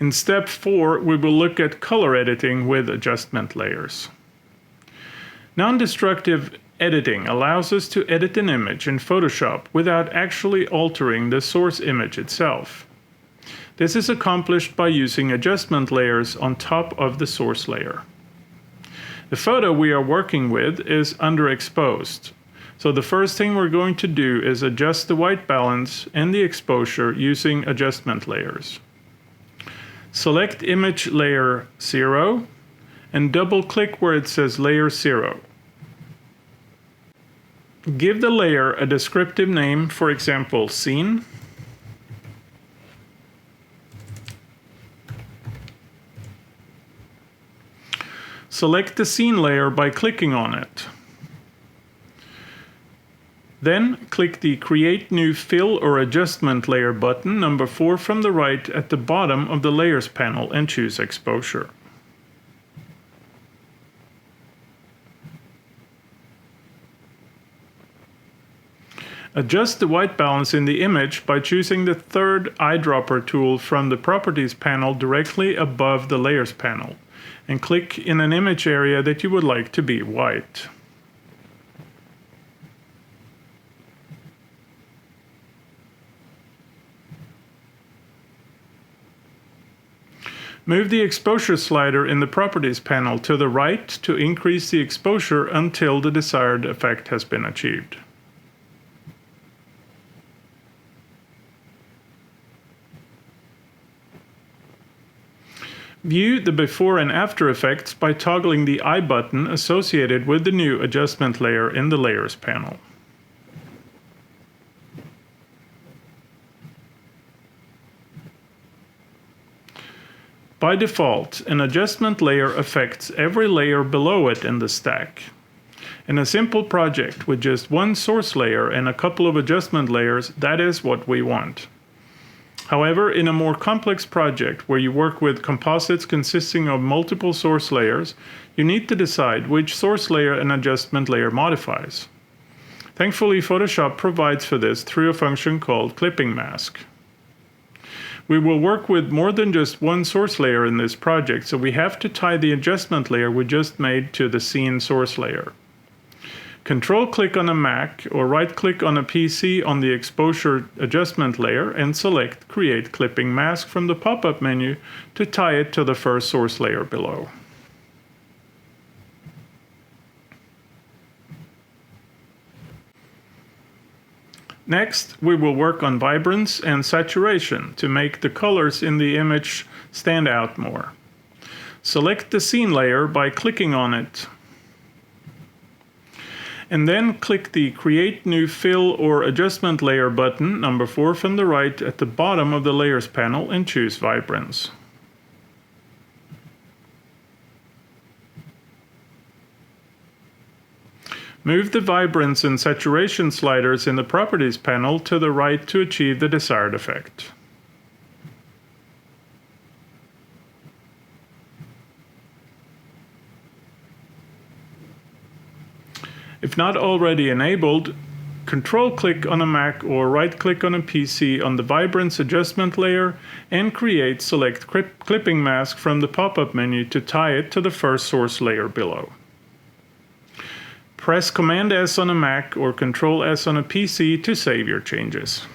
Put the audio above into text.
In step 4, we will look at color editing with adjustment layers. Non-destructive editing allows us to edit an image in Photoshop without actually altering the source image itself. This is accomplished by using adjustment layers on top of the source layer. The photo we are working with is underexposed, so the first thing we're going to do is adjust the white balance and the exposure using adjustment layers. Select Image Layer 0 and double-click where it says Layer 0. Give the layer a descriptive name, for example, Scene. Select the scene layer by clicking on it. Then click the Create New Fill or Adjustment Layer button, number 4 from the right at the bottom of the Layers panel, and choose Exposure. Adjust the white balance in the image by choosing the third eyedropper tool from the Properties panel directly above the Layers panel, and click in an image area that you would like to be white. Move the exposure slider in the Properties panel to the right to increase the exposure until the desired effect has been achieved. View the before and after effects by toggling the eye button associated with the new adjustment layer in the Layers panel. By default, an adjustment layer affects every layer below it in the stack. In a simple project with just one source layer and a couple of adjustment layers, that is what we want. However, in a more complex project where you work with composites consisting of multiple source layers, you need to decide which source layer an adjustment layer modifies. Thankfully, Photoshop provides for this through a function called Clipping Mask. We will work with more than just one source layer in this project, so we have to tie the adjustment layer we just made to the scene source layer. Control-click on a Mac or right-click on a PC on the exposure adjustment layer and select Create Clipping Mask from the pop-up menu to tie it to the first source layer below. Next, we will work on vibrance and saturation to make the colors in the image stand out more. Select the scene layer by clicking on it, and then click the Create New Fill or Adjustment Layer button, number 4 from the right at the bottom of the Layers panel, and choose Vibrance. Move the Vibrance and Saturation sliders in the Properties panel to the right to achieve the desired effect. If not already enabled, Control-click on a Mac or right-click on a PC on the Vibrance adjustment layer and select Clipping Mask from the pop-up menu to tie it to the first source layer below. Press Command-S on a Mac or Control-S on a PC to save your changes.